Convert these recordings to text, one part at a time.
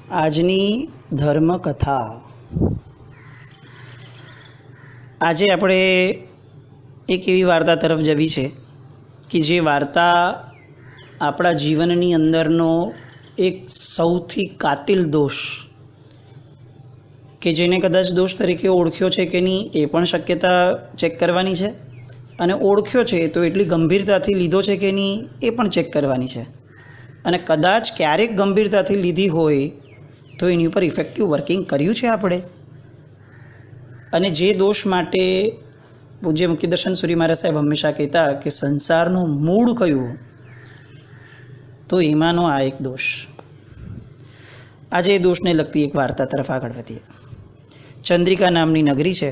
આજની ધર્મકથા. આજે આપણે એક એવી વાર્તા તરફ જવી છે કે જે વાર્તા આપણા જીવનની અંદરનો એક સૌથી કાતિલ દોષ, કે જેને કદાચ દોષ તરીકે ઓળખ્યો છે કે નહીં એ પણ શક્યતા ચેક કરવાની છે, અને ઓળખ્યો છે તો એટલી ગંભીરતાથી લીધો છે કે નહીં એ પણ ચેક કરવાની છે, અને કદાચ ક્યારેક ગંભીરતાથી લીધી હોય તો એની ઉપર ઇફેક્ટિવ વર્કિંગ કર્યું છે આપણે. અને જે દોષ માટે પૂજ્ય મુક્તિદર્શન સૂરી મહારાજ સાહેબ હંમેશા કહેતા કે સંસારનું મૂળ કયું, તો એમાંનો આ એક દોષ. આજે એ દોષને લગતી એક વાર્તા તરફ આગળ વધીએ. ચંદ્રિકા નામની નગરી છે,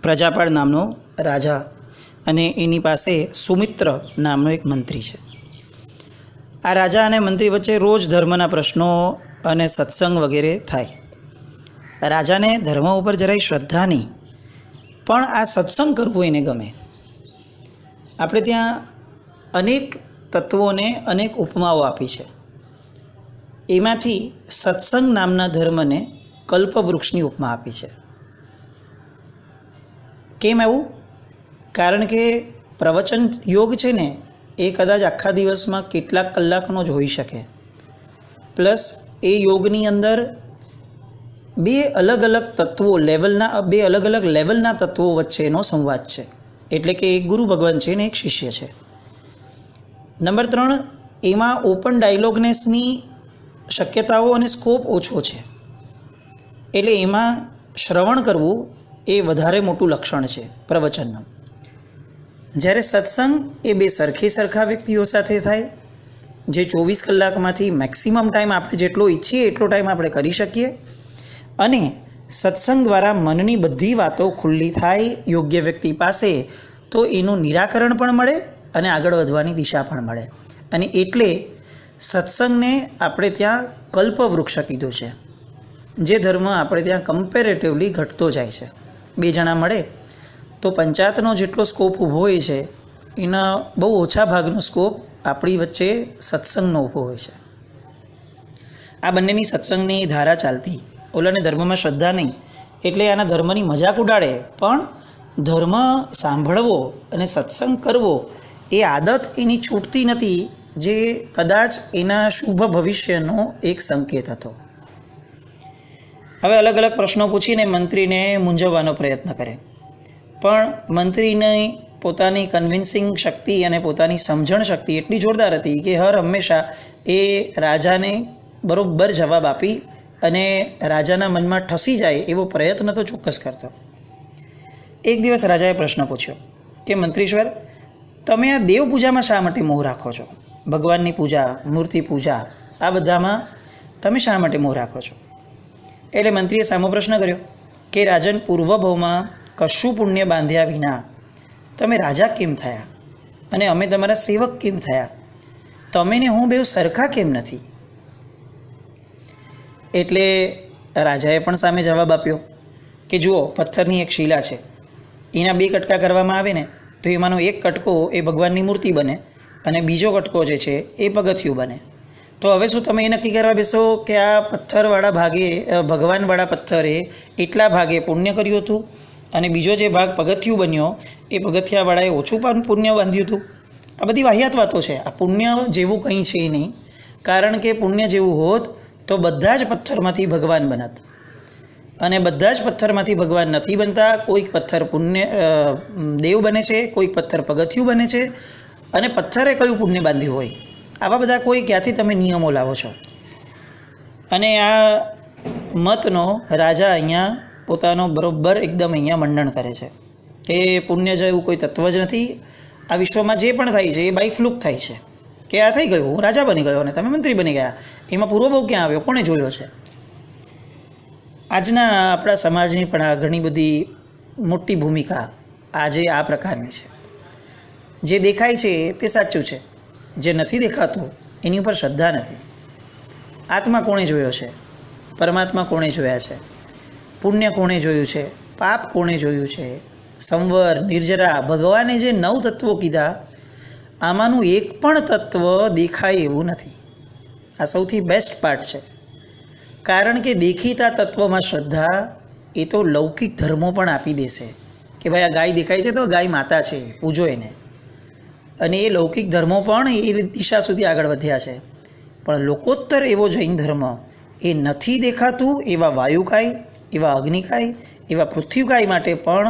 પ્રજાપાળ નામનો રાજા અને એની પાસે સુમિત્ર નામનો એક મંત્રી છે. આ રાજા અને મંત્રી વચ્ચે રોજ ધર્મના પ્રશ્નો અને સત્સંગ વગેરે થાય. રાજાને ધર્મ ઉપર જરાય શ્રદ્ધા નહીં, પણ આ સત્સંગ કરવું એને ગમે. આપણે ત્યાં અનેક તત્વોને અનેક ઉપમાઓ આપી છે. એમાંથી સત્સંગ નામના ધર્મને કલ્પવૃક્ષની ઉપમા આપી છે. કેમ એવું? કારણ કે પ્રવચન યોગ છે ને એ કદાચ આખા દિવસમાં કેટલાક કલાકનો જ હોઈ શકે, પ્લસ એ યોગની અંદર બે અલગ અલગ લેવલના તત્વો વચ્ચેનો સંવાદ છે. એટલે કે એક ગુરુ ભગવાન છે ને એક શિષ્ય છે. નંબર 3, એમાં ઓપન ડાયલોગનેસની શક્યતાઓ અને સ્કોપ ઓછો છે. એટલે એમાં શ્રવણ કરવું એ વધારે મોટું લક્ષણ છે પ્રવચનનું. જ્યારે સત્સંગ એ બે સરખા વ્યક્તિઓ સાથે થાય, જે 24 કલાકમાંથી મેક્સિમમ ટાઈમ આપણે જેટલો ઈચ્છીએ એટલો ટાઈમ આપણે કરી શકીએ, અને સત્સંગ દ્વારા મનની બધી વાતો ખુલ્લી થાય યોગ્ય વ્યક્તિ પાસે, તો એનું નિરાકરણ પણ મળે અને આગળ વધવાની દિશા પણ મળે. અને એટલે સત્સંગને આપણે ત્યાં કલ્પવૃક્ષ કીધું છે. જે ધર્મ આપણે ત્યાં કમ્પેરેટિવલી ઘટતો જાય છે. 2 જણા મળે તો પંચાયતનો જેટલો સ્કોપ ઊભો હોય છે એના બહુ ઓછા ભાગનો સ્કોપ આપણી વચ્ચે સત્સંગનો ઊભો હોય છે. આ બંનેની સત્સંગની ધારા ચાલતી. ઓલાને ધર્મમાં શ્રદ્ધા નહીં એટલે આના ધર્મની મજાક ઉડાડે, પણ ધર્મ સાંભળવો અને સત્સંગ કરવો એ આદત એની છૂટતી નથી, જે કદાચ એના શુભ ભવિષ્યનો એક સંકેત હતો. હવે અલગ અલગ પ્રશ્નો પૂછીને મંત્રીને મૂંઝવવાનો પ્રયત્ન કરે, પણ મંત્રીની પોતાની કન્વિન્સિંગ શક્તિ અને પોતાની સમજણ શક્તિ એટલી જોરદાર હતી કે હંમેશા એ રાજાને બરોબર જવાબ આપી અને રાજાના મનમાં ઠસી જાય એવો પ્રયત્ન તો ચોક્કસ કરતો. એક દિવસ રાજાએ પ્રશ્ન પૂછ્યો કે મંત્રીશ્વર, તમે આ દેવ પૂજામાં શા માટે મોહ રાખો છો? ભગવાનની પૂજા, મૂર્તિ પૂજા, આ બધામાં તમે શા માટે મોહ રાખો છો? એટલે મંત્રીએ સામો પ્રશ્ન કર્યો કે રાજન, પૂર્વભવમાં કશું પુણ્ય બાંધ્યા વિના તમે રાજા કેમ થયા, અને અમે તમારા સેવક કેમ થયા? તમે ને હું બેઉ સરખા કેમ નથી? એટલે રાજાએ પણ સામે જવાબ આપ્યો કે જુઓ, પથ્થરની એક શિલા છે, એના 2 કટકા કરવામાં આવે ને તો એમાંનો એક કટકો એ ભગવાનની મૂર્તિ બને અને બીજો કટકો જે છે એ પગથિયું બને. તો હવે શું તમે એ નક્કી કરવા બેસો કે આ પથ્થરવાળા ભાગે, ભગવાનવાળા પથ્થરે એટલા ભાગે પુણ્ય કર્યું હતું અને બીજો જે ભાગ પગથિયું બન્યો એ પગથિયાવાળાએ ઓછું પણ પુણ્ય બાંધ્યું હતું? આ બધી વાહિયાત વાતો છે. આ પુણ્ય જેવું કંઈ છે નહીં, કારણ કે પુણ્ય જેવું હોત તો બધા જ પથ્થરમાંથી ભગવાન બનત, અને બધા જ પથ્થરમાંથી ભગવાન નથી બનતા. કોઈક પથ્થર દેવ બને છે, કોઈક પથ્થર પગથિયું બને છે, અને પથ્થરે કયું પુણ્ય બાંધ્યું હોય? આવા બધા કોઈ ક્યાંથી તમે નિયમો લાવો છો? અને આ મતનો રાજા અહીંયા પોતાનો બરોબર એકદમ અહીંયા મંડન કરે છે કે પુણ્ય જેવું કોઈ તત્વ જ નથી. આ વિશ્વમાં જે પણ થાય છે એ બાય ફ્લુક થાય છે, કે આ થઈ ગયું, હું રાજા બની ગયો અને તમે મંત્રી બની ગયા, એમાં પૂર્વભાવ ક્યાં આવ્યો, કોણે જોયો છે? આજના આપણા સમાજની પણ આ ઘણી બધી મોટી ભૂમિકા આજે આ પ્રકારની છે. જે દેખાય છે તે સાચું છે, જે નથી દેખાતું એની ઉપર શ્રદ્ધા નથી. આત્મા કોણે જોયો છે? પરમાત્મા કોણે જોયા છે? પુણ્ય કોણે જોયું છે? પાપ કોણે જોયું છે? સંવર, નિર્જરા, ભગવાને જે 9 તત્વો કીધા આમાંનું એક પણ તત્વ દેખાય એવું નથી. આ સૌથી બેસ્ટ પાર્ટ છે. કારણ કે દેખીતા તત્વમાં શ્રદ્ધા એ તો લૌકિક ધર્મો પણ આપી દેશે કે ભાઈ આ ગાય દેખાય છે તો ગાય માતા છે, પૂજો એને. અને એ લૌકિક ધર્મો પણ એ દિશા સુધી આગળ વધ્યા છે. પણ લોકોત્તર એવો જૈન ધર્મ એ નથી દેખાતું એવા વાયુકાય, એવા અગ્નિકાય, એવા પૃથ્વીકાય માટે પણ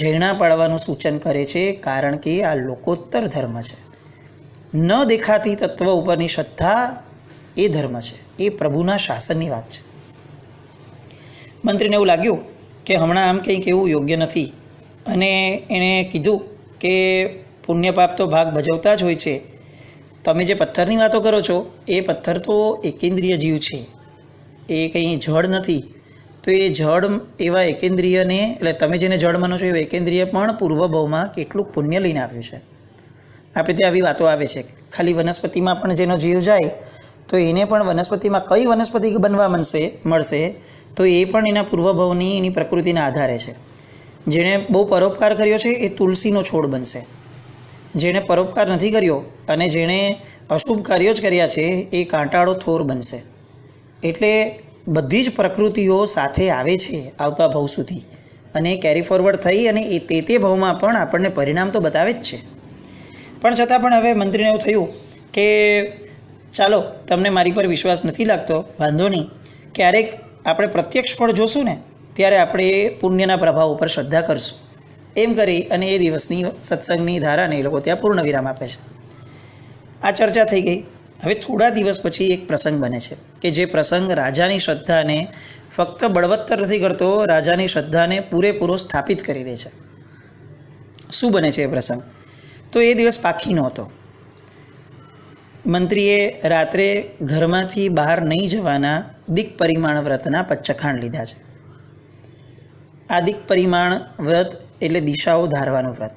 જૈણા પાડવાનું સૂચન કરે છે, કારણ કે આ લોકોત્તર ધર્મ છે. ન દેખાતી તત્વ ઉપરની શ્રદ્ધા એ ધર્મ છે, એ પ્રભુના શાસનની વાત છે. મંત્રીને એવું લાગ્યું કે હમણાં આમ કંઈક એવું યોગ્ય નથી, અને એણે કીધું કે પુણ્ય પાપ તો ભાગ ભજવતા જ હોય છે. તમે જે પથ્થરની વાતો કરો છો એ પથ્થર તો એકેન્દ્રિય જીવ છે, એ કંઈ જળ નથી. તો એ જળ એવા એકેન્દ્રિયને, એટલે તમે જેને જળ માનો છો એ એકેન્દ્રિય પણ પૂર્વભાવમાં કેટલું પુણ્ય લઈને આવ્યું છે. આપણે ત્યાં આવી વાતો આવે છે. ખાલી વનસ્પતિમાં પણ જેનો જીવ જાય તો એને પણ વનસ્પતિમાં કઈ વનસ્પતિ બનવા મળશે તો એ પણ એના પૂર્વભાવની, એની પ્રકૃતિના આધારે છે. જેણે બહુ પરોપકાર કર્યો છે એ તુલસીનો છોડ બનશે. જેણે પરોપકાર નથી કર્યો અને જેણે અશુભ કાર્યો જ કર્યા છે એ કાંટાળો થોર બનશે. એટલે બધી જ પ્રકૃતિઓ સાથે આવે છે આવતા ભાવ સુધી, અને કેરી ફોરવર્ડ થઈ અને એ તે ભાવમાં પણ આપણને પરિણામ તો બતાવે જ છે. પણ છતાં પણ હવે મંત્રીને એવું થયું કે ચાલો, તમને મારી પર વિશ્વાસ નથી લાગતો, વાંધો નહીં, ક્યારેક આપણે પ્રત્યક્ષ ફળ જોશું ને ત્યારે આપણે પુણ્યના પ્રભાવ ઉપર શ્રદ્ધા કરશું. એમ કરી અને એ દિવસની સત્સંગની ધારાને એ લોકો ત્યાં પૂર્ણ વિરામ આપે છે. આ ચર્ચા થઈ ગઈ. હવે થોડા દિવસ પછી એક પ્રસંગ બને છે કે જે પ્રસંગ રાજાની શ્રદ્ધાને ફક્ત બળવત્તર નથી કરતો, રાજાની શ્રદ્ધાને પૂરેપૂરો સ્થાપિત કરી દે છે. શું બને છે એ પ્રસંગ? તો એ દિવસ પાખીનો હતો. મંત્રીએ રાત્રે ઘરમાંથી બહાર નહીં જવાના દિક પરિમાણ વ્રતના પચ્ચખાણ લીધા છે. આ દિક પરિમાણ વ્રત એટલે દિશાઓ ધારવાનું વ્રત.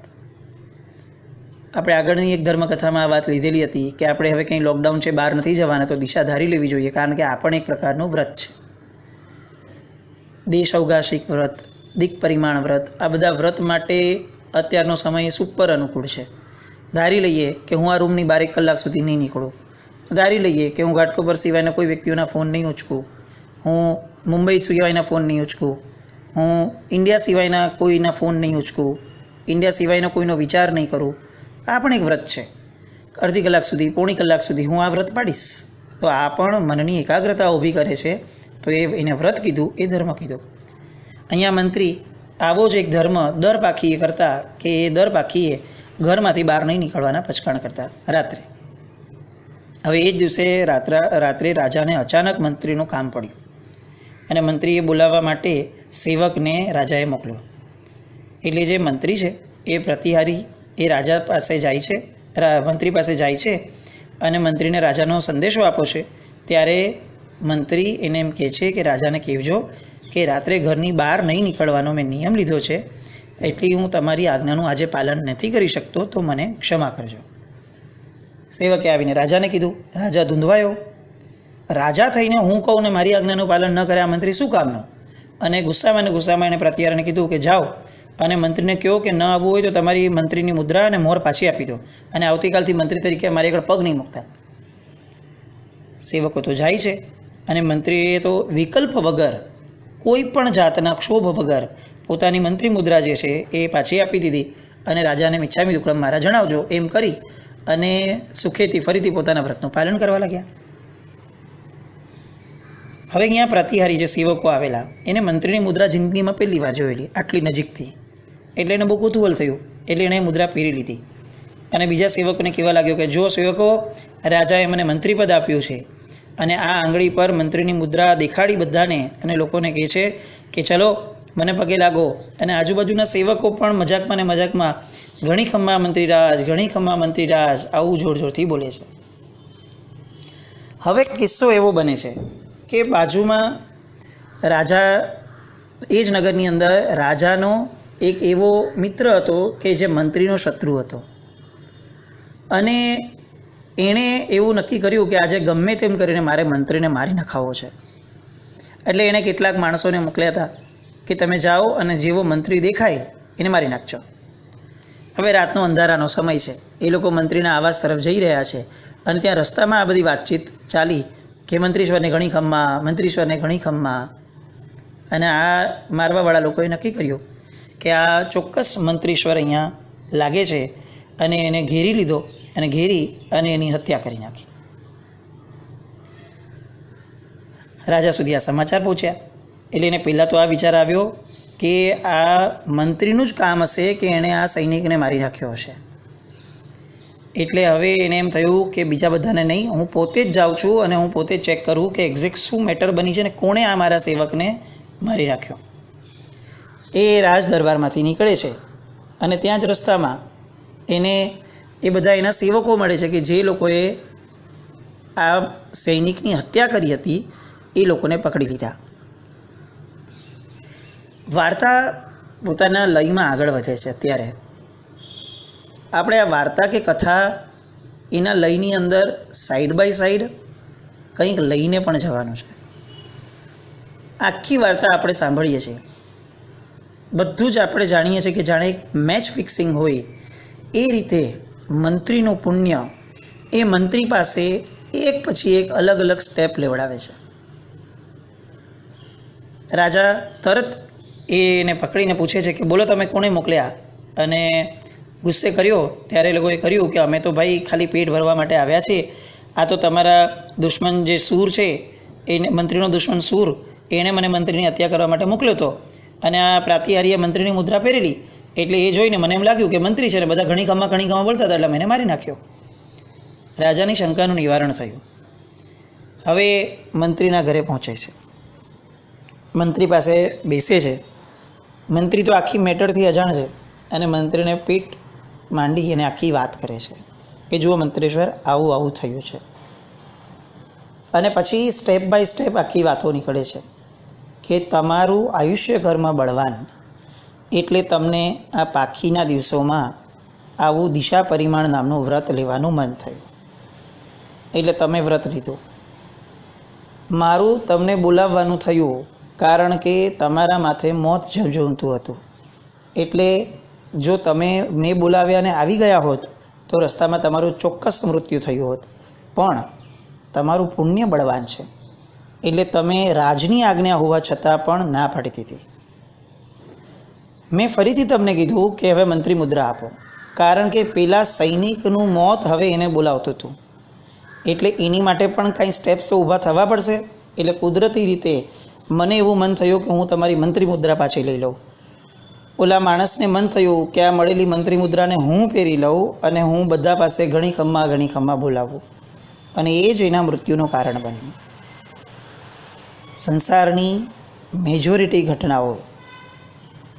આપણે આગળની એક ધર્મકથામાં આ વાત લીધેલી હતી કે આપણે હવે કંઈ લોકડાઉન છે, બહાર નથી જવાના, તો દિશા ધારી લેવી જોઈએ, કારણ કે આ પણ એક પ્રકારનું વ્રત છે. દેશ અવકાશિક વ્રત, દિક પરિમાણ વ્રત, આ બધા વ્રત માટે અત્યારનો સમય સુપર અનુકૂળ છે. ધારી લઈએ કે હું આ રૂમની 12 કલાક સુધી નહીં નીકળું. ધારી લઈએ કે હું ઘાટકોપર સિવાયના કોઈ વ્યક્તિઓના ફોન નહીં ઉચકું, હું મુંબઈ સિવાયના ફોન નહીં ઉચકું, હું ઇન્ડિયા સિવાયના કોઈના ફોન નહીં ઉચકું, ઇન્ડિયા સિવાયનો કોઈનો વિચાર નહીં કરું. આ પણ એક વ્રત છે. અડધી કલાક સુધી, પોણી કલાક સુધી હું આ વ્રત પાડીશ. તો આ પણ મનની એકાગ્રતા ઊભી કરે છે. તો એને વ્રત કીધું, એ ધર્મ કીધો. અહીંયા મંત્રી આવો જ એક ધર્મ દર પાખીએ કરતા કે એ દર પાખીએ ઘરમાંથી બહાર નહીં નીકળવાના પચકાણ કરતા રાત્રે. હવે એ જ દિવસે રાત્રે રાજાને અચાનક મંત્રીનું કામ પડ્યું અને મંત્રીએ બોલાવવા માટે સેવકને રાજાએ મોકલ્યો. એટલે જે મંત્રી છે એ પ્રતિહારી એ રાજા પાસે જાય છે, મંત્રી પાસે જાય છે અને મંત્રીને રાજાનો સંદેશો આપો છે. ત્યારે મંત્રી એને એમ કહે છે કે રાજાને કહેજો કે રાત્રે ઘરની બહાર નહીં નીકળવાનો મેં નિયમ લીધો છે, એટલી હું તમારી આજ્ઞાનું આજે પાલન નથી કરી શકતો, તો મને ક્ષમા કરજો. સેવકે આવીને રાજાને કીધું. રાજા ધૂંધવાયો. રાજા થઈને હું કહું ને મારી આજ્ઞાનું પાલન ન કરે આ મંત્રી શું કામનો? અને ગુસ્સામાં એણે પ્રતિહારને કીધું કે જાઓ અને મંત્રીને કહો કે ન આવવું હોય તો તમારી મંત્રીની મુદ્રા અને મોહર પાછી આપી દો, અને આવતીકાલથી મંત્રી તરીકે મારી આગળ પગ નહીં મૂકતા. સેવકો તો જાય છે અને મંત્રીએ તો વિકલ્પ વગર, કોઈ પણ જાતના ક્ષોભ વગર પોતાની મંત્રી મુદ્રા જે છે એ પાછી આપી દીધી અને રાજાને મિચ્છામી દુક્કડમ મારા જણાવજો એમ કરી અને સુખેથી ફરીથી પોતાના વ્રતનું પાલન કરવા લાગ્યા. હવે અહીંયા પ્રતિહારી જે સેવકો આવેલા એને મંત્રીની મુદ્રા જિંદગીમાં પહેલી વાર જોયેલી આટલી નજીકથી, એટલે એને બહુ કુતૂહલ થયું. એટલે એણે મુદ્રા પહેરી લીધી અને બીજા સેવકોને કહેવા લાગ્યો કે જો સેવકો, રાજાએ મને મંત્રી પદ આપ્યું છે અને આ આંગળી પર મંત્રીની મુદ્રા દેખાડી બધાને અને લોકોને કહે છે કે ચલો મને પગે લાગો. અને આજુબાજુના સેવકો પણ મજાકમાં ને મજાકમાં ઘણી ખમ્મા મંત્રીરાજ, ઘણી ખમ્મા મંત્રીરાજ આવું જોર જોરથી બોલે છે. હવે કિસ્સો એવો બને છે કે બાજુમાં રાજા, એ જ નગરની અંદર રાજાનો એક એવો મિત્ર હતો કે જે મંત્રીનો શત્રુ હતો, અને એણે એવું નક્કી કર્યું કે આજે ગમે તેમ કરીને મારે મંત્રીને મારી નખાવો છે. એટલે એણે કેટલાક માણસોને મોકલ્યા હતા કે તમે જાઓ અને જેવો મંત્રી દેખાય એને મારી નાખજો. હવે રાતનો અંધારાનો સમય છે, એ લોકો મંત્રીના આવાસ તરફ જઈ રહ્યા છે અને ત્યાં રસ્તામાં આ બધી વાતચીત ચાલી કે મંત્રીશ્વરને ઘણી ખમ્મા, મંત્રીશ્વરને ઘણી ખમ્મા. અને આ મારવાવાળા લોકોએ નક્કી કર્યું કે આ ચોક્કસ મંત્રીશ્વર અહીંયા લાગે છે અને એને ઘેરી લીધો અને ઘેરી અને એની હત્યા કરી નાખી. રાજા સુધી આ સમાચાર પહોંચ્યા એટલે એને પહેલાં તો આ વિચાર આવ્યો કે આ મંત્રીનું જ કામ હશે કે એણે આ સૈનિકને મારી નાખ્યો હશે. એટલે હવે એને એમ થયું કે બીજા બધાને નહીં, હું પોતે જ જાઉં છું અને હું પોતે ચેક કરું કે એક્ઝેક્ટ શું મેટર બની છે ને કોણે આ મારા સેવકને મારી નાખ્યો. એ રાજ દરબારમાંથી નીકળે છે અને ત્યાં જ રસ્તામાં એને એ બધા એના સેવકો મળે છે કે જે લોકોએ આ સૈનિકની હત્યા કરી હતી એ લોકોને પકડી લીધા. વાર્તા પોતાના લયમાં આગળ વધે છે. અત્યારે આપણે આ વાર્તા કે કથા એના લયની અંદર સાઈડ બાય સાઈડ કંઈક લઈને પણ જવાનું છે. આખી વાર્તા આપણે સાંભળીએ છીએ, બધું જ આપણે જાણીએ છીએ કે જાણે એક મેચ ફિક્સિંગ હોય એ રીતે મંત્રીનું પુણ્ય એ મંત્રી પાસે એક પછી એક અલગ અલગ સ્ટેપ લેવડાવે છે. રાજા તરત એને પકડીને પૂછે છે કે બોલો તમે કોને મોકલ્યા? અને ગુસ્સે કર્યો ત્યારે એ લોકોએ કર્યું કે અમે તો ભાઈ ખાલી પેટ ભરવા માટે આવ્યા છીએ, આ તો તમારા દુશ્મન જે સૂર છે એને, મંત્રીનો દુશ્મન સૂર, એણે મને મંત્રીની હત્યા કરવા માટે મોકલ્યો હતો અને આ પ્રાતિહારીએ મંત્રીની મુદ્રા પહેરેલી એટલે એ જોઈને મને એમ લાગ્યું કે મંત્રી છે ને બધા ઘણી ખમ્મા બોલતા હતા એટલે મને મારી નાખ્યો. રાજાની શંકાનું નિવારણ થયું. હવે મંત્રીના ઘરે પહોંચે છે, મંત્રી પાસે બેસે છે. મંત્રી તો આખી મેટરથી અજાણ છે અને મંત્રીને પીઠ માંડી અને આખી વાત કરે છે કે જુઓ મંત્રેશ્વર, આવું આવું થયું છે. અને પછી સ્ટેપ બાય સ્ટેપ આખી વાતો નીકળે છે કે તમારું આયુષ્ય ઘરમાં બળવાન એટલે તમને આ પાખીના દિવસોમાં આવું દિશા પરિમાણ નામનું વ્રત લેવાનું મન થયું એટલે તમે વ્રત લીધું. મારું તમને બોલાવવાનું થયું કારણ કે તમારા માથે મોત ઝઝૂમતું હતું એટલે જો તમે મેં બોલાવ્યા અને આવી ગયા હોત તો રસ્તામાં તમારું ચોક્કસ મૃત્યુ થયું હોત, પણ તમારું પુણ્ય બળવાન છે એટલે તમે રાજની આજ્ઞા હોવા છતાં પણ ના પાડી દીધી. મેં ફરીથી તમને કીધું કે હવે મંત્રી મુદ્રા આપો, કારણ કે પેલા સૈનિકનું મોત હવે એને બોલાવતું હતું એટલે એની માટે પણ કાંઈ સ્ટેપ્સ તો ઊભા થવા પડશે. એટલે કુદરતી રીતે મને એવું મન થયું કે હું તમારી મંત્રી મુદ્રા પાછી લઈ લઉં. ઓલા માણસને મન થયું કે આ મળેલી મંત્રી મુદ્રાને હું પહેરી લઉં અને હું બધા પાસે ઘણી ખમ્મા બોલાવું અને એ જ એના મૃત્યુનું કારણ બન્યું. સંસારની મેજોરિટી ઘટનાઓ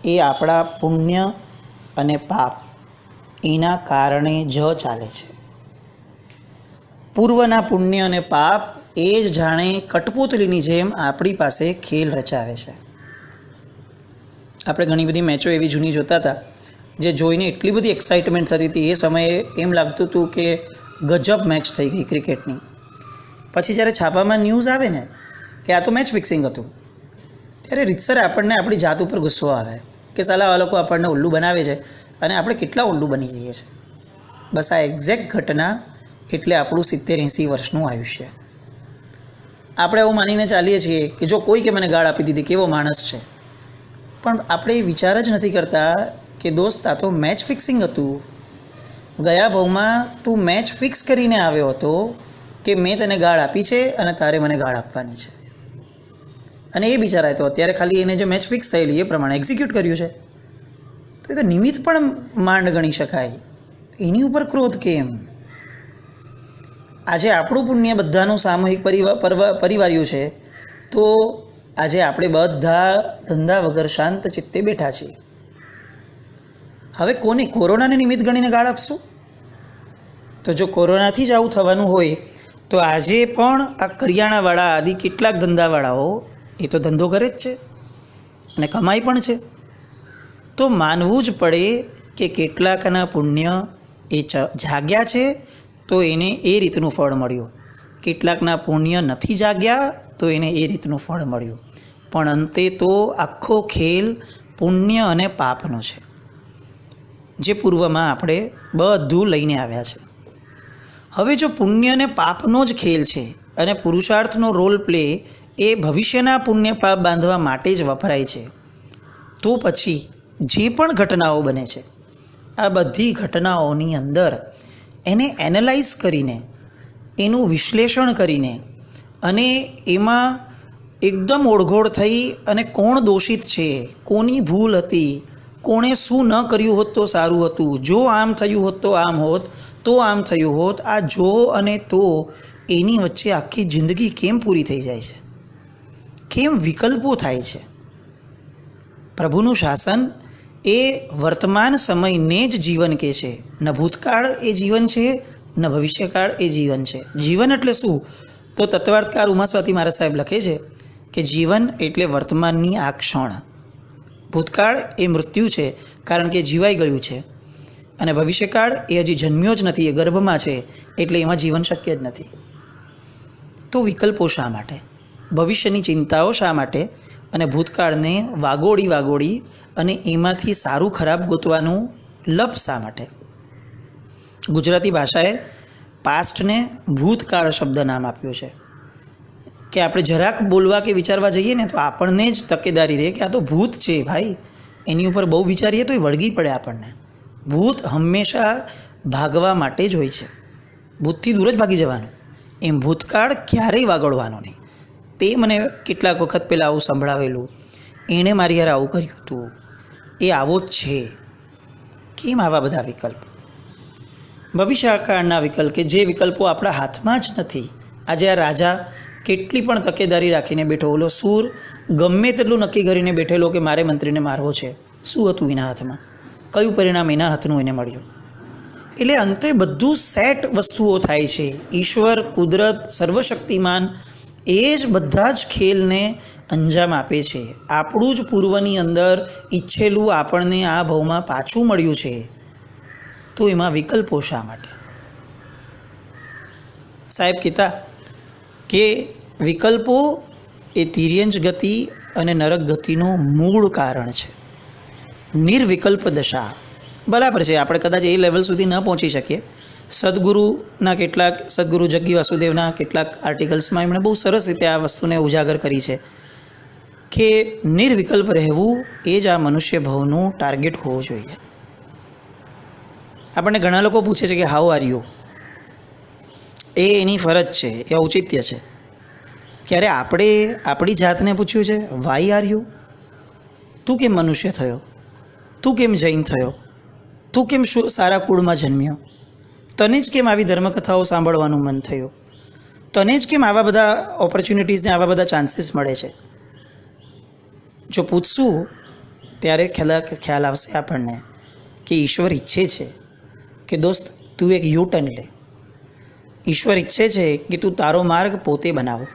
એ આપણા પુણ્ય અને પાપ એના કારણે જ ચાલે છે. પૂર્વના પુણ્ય અને પાપ એ જ જાણે કઠપૂતળીની જેમ આપણી પાસે ખેલ રચાવે છે. આપણે ઘણી બધી મેચો એવી જૂની જોતા હતા જે જોઈને એટલી બધી એક્સાઇટમેન્ટ થતી હતી, એ સમયે એમ લાગતું હતું કે ગજબ મેચ થઈ ગઈ ક્રિકેટની. પછી જ્યારે છાપામાં ન્યૂઝ આવે ને કે આ તો મેચ ફિક્સિંગ હતું, ત્યારે રીતસર આપણને આપણી જાત ઉપર ગુસ્સો આવે કે સાલા આ લોકો આપણને ઉલ્લુ બનાવે છે અને આપણે કેટલા ઉલ્લુ બની જઈએ છીએ. બસ આ એક્ઝેક્ટ ઘટના એટલે આપણું 70-80 વર્ષનું આયુષ્ય. આપણે એવું માનીને ચાલીએ છીએ કે જો કોઈ કે મને ગાળ આપી દીધી કેવો માણસ છે, પણ આપણે એ વિચાર જ નથી કરતા કે દોસ્ત આ તો મેચ ફિક્સિંગ હતું. ગયા ભાવમાં તું મેચ ફિક્સ કરીને આવ્યો હતો કે મેં તને ગાળ આપી છે અને તારે મને ગાળ આપવાની છે, અને એ બિચારાએ તો અત્યારે ખાલી એને જે મેચ ફિક્સ થયેલી એ પ્રમાણે એક્ઝિક્યુટ કર્યું છે. તો એ તો નિમિત્ત પણ માંડ ગણી શકાય, એની ઉપર ક્રોધ કેમ? આજે આપણું પુણ્ય બધાનું સામૂહિક પરિવાર્યું છે તો આજે આપણે બધા ધંધા વગર શાંત ચિત્તે બેઠા છીએ. હવે કોને કોરોનાને નિમિત્ત ગણીને ગાળ આપશું? તો જો કોરોનાથી જ આવું થવાનું હોય તો આજે પણ આ કરિયાણાવાળા આદિ કેટલાક ધંધાવાળાઓ એ તો ધંધો કરે જ છે અને કમાઈ પણ છે. તો માનવું જ પડે કે કેટલાકના પુણ્ય એ જાગ્યા છે તો એને એ રીતનું ફળ મળ્યું, કેટલાકના પુણ્ય નથી જાગ્યા તો એને એ રીતનું ફળ મળ્યું. પણ અંતે તો આખો ખેલ પુણ્ય અને પાપનો છે, જે પૂર્વમાં આપણે બધું લઈને આવ્યા છે. હવે જો પુણ્ય અને પાપનો જ ખેલ છે અને પુરુષાર્થનો રોલ પ્લે એ ભવિષ્યના પુણ્ય પાપ બાંધવા માટે જ વપરાય છે, તો પછી જે પણ ઘટનાઓ બને છે આ બધી ઘટનાઓની અંદર એને એનાલાઇઝ કરીને, એનું વિશ્લેષણ કરીને અને એમાં એકદમ ઓળઘોળ થઈ અને કોણ દોષિત છે, કોની ભૂલ હતી, કોણે શું ન કર્યું હોત તો સારું હતું, જો આમ થયું હોત તો આમ હોત, તો આમ થયું હોત, આ જો અને તો એની વચ્ચે આખી જિંદગી કેમ પૂરી થઈ જાય છે, કેમ વિકલ્પો થાય છે. પ્રભુનું શાસન એ વર્તમાન સમયને જ જીવન કહે છે. ન ભૂતકાળ એ જીવન છે, ન ભવિષ્યકાળ એ જીવન છે. જીવન એટલે શું? તો તત્વાર્થકાર ઉમાસ્વાતી મહારાજ સાહેબ લખે છે કે જીવન એટલે વર્તમાનની આ ક્ષણ. ભૂતકાળ એ મૃત્યુ છે, કારણ કે જીવાઈ ગયું છે, અને ભવિષ્યકાળ એ હજી જન્મ્યો જ નથી, એ ગર્ભમાં છે, એટલે એમાં જીવન શક્ય જ નથી. તો વિકલ્પો શા માટે? ભવિષ્યની ચિંતાઓ શા માટે? અને ભૂતકાળને વાગોળી અને એમાંથી સારું ખરાબ ગોતવાનું લપ શા માટે? ગુજરાતી ભાષાએ પાસ્ટને ભૂતકાળ શબ્દ નામ આપ્યું છે કે આપણે જરાક બોલવા કે વિચારવા જઈએ ને તો આપણને જ તકેદારી રહે કે આ તો ભૂત છે ભાઈ, એની ઉપર બહુ વિચારીએ તો એ વળગી પડે આપણને. ભૂત હંમેશા ભાગવા માટે જ હોય છે, ભૂતથી દૂર જ ભાગી જવાનું. એમ ભૂતકાળ ક્યારેય વાગડવાનો નહીં. તે મને કેટલાક વખત પહેલાં આવું સંભળાવેલું, એણે મારી યાર આવું કર્યું હતું, એ આવો જ છે. કેમ આવા બધા વિકલ્પ? ભવિષ્યકાળના વિકલ્પ કે જે વિકલ્પો આપણા હાથમાં જ નથી. આજે આ રાજા કેટલી પણ તકેદારી રાખીને બેઠો, ઓલો સૂર ગમે તેટલું નક્કી કરીને બેઠેલો કે મારે મંત્રીને મારવો છે, શું હતું એના હાથમાં? કયું પરિણામ એના હાથનું એને મળ્યું? એટલે અંતે બધું સેટ વસ્તુઓ થાય છે. ઈશ્વર, કુદરત, સર્વશક્તિમાન એ જ બધા જ ખેલને અંજામ આપે છે. આપણું જ પૂર્વની અંદર ઈચ્છેલું આપણને આ ભાવમાં પાછું મળ્યું છે, તો એમાં વિકલ્પો શા માટે? સાહેબ કહેતા કે વિકલ્પો એ તિર્યંજ ગતિ અને નરક ગતિનું મૂળ કારણ છે. નિર્વિકલ્પ દશા બરાબર છે, આપણે કદાચ એ લેવલ સુધી ન પહોંચી શકીએ. સદગુરુ જગ્ગી વાસુદેવના કેટલાક આર્ટિકલ્સમાં એમણે બહુ સરસ રીતે આ વસ્તુને ઉજાગર કરી છે કે નિર્વિકલ્પ રહેવું એ જ આ મનુષ્ય ભવનું ટાર્ગેટ હોવું જોઈએ. આપણને ઘણા લોકો પૂછે છે કે હાઉ આર યુ, એ એની ફરજ છે, એ ઔચિત્ય છે. ક્યારે આપણે આપણી જાતને પૂછ્યું છે વાય આર યુ? તું કેમ મનુષ્ય થયો? તું કેમ જૈન થયો? તું કેમ સારા કુળમાં જન્મ્યો? તને જ કેમ આવી ધર્મકથાઓ સાંભળવાનું મન થયું? તને જ કેમ આવા બધા ઓપોર્ચ્યુનિટીઝને આવા બધા ચાન્સીસ મળે છે? જો પૂછશું ત્યારે ખ્યાલ આવશે આપણને કે ઈશ્વર ઈચ્છે છે કે દોસ્ત તું એક યુ ટર્ન લે. ઈશ્વર ઈચ્છે છે કે તું તારો માર્ગ પોતે બનાવો.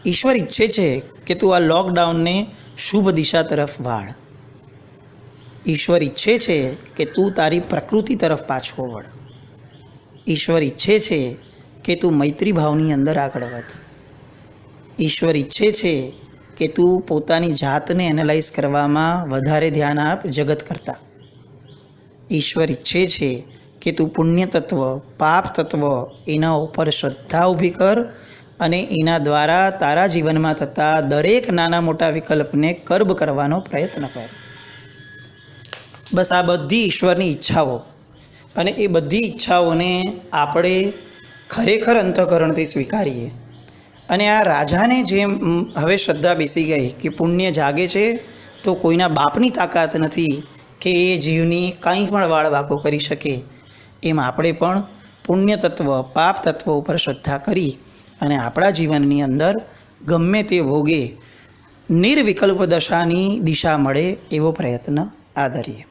ઈશ્વર ઈચ્છે છે કે તું આ લોકડાઉનને શુભ દિશા તરફ વાળ. ઈશ્વર ઈચ્છે છે કે તું તારી પ્રકૃતિ તરફ પાછો વળ. ઈશ્વર ઈચ્છે છે કે તું મૈત્રી ભાવની અંદર આગળ વધ. ઈશ્વર ઈચ્છે છે કે તું પોતાની જાતને એનાલાઇઝ કરવામાં વધારે ધ્યાન આપ જગત કરતાં. ઈશ્વર ઈચ્છે છે કે તું પુણ્ય તત્વ, પાપ તત્વ એના ઉપર શ્રદ્ધા ઊભી કર અને એના દ્વારા તારા જીવનમાં થતા દરેક નાના મોટા વિકલ્પને કર્બ કરવાનો પ્રયત્ન કર. બસ આ બધી ઈશ્વરની ઈચ્છાઓ, અને એ બધી ઈચ્છાઓને આપણે ખરેખર અંતઃકરણથી સ્વીકારીએ. અને આ રાજાને જેમ હવે શ્રદ્ધા બેસી ગઈ કે પુણ્ય જાગે છે તો કોઈના બાપની તાકાત નથી કે એ જીવની કંઈ પણ વાળ વાંકો કરી શકે, એમ આપણે પણ પુણ્ય તત્વ, પાપ તત્વ ઉપર શ્રદ્ધા કરી અને આપણા જીવનની અંદર ગમે તે ભોગે નિર્વિકલ્પ દશાની દિશા મળે એવો પ્રયત્ન આદરીએ.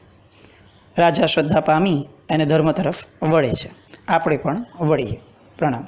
રાજા શ્રદ્ધા પામી અને ધર્મ તરફ વળે છે, આપણે પણ વળીએ. પ્રણામ.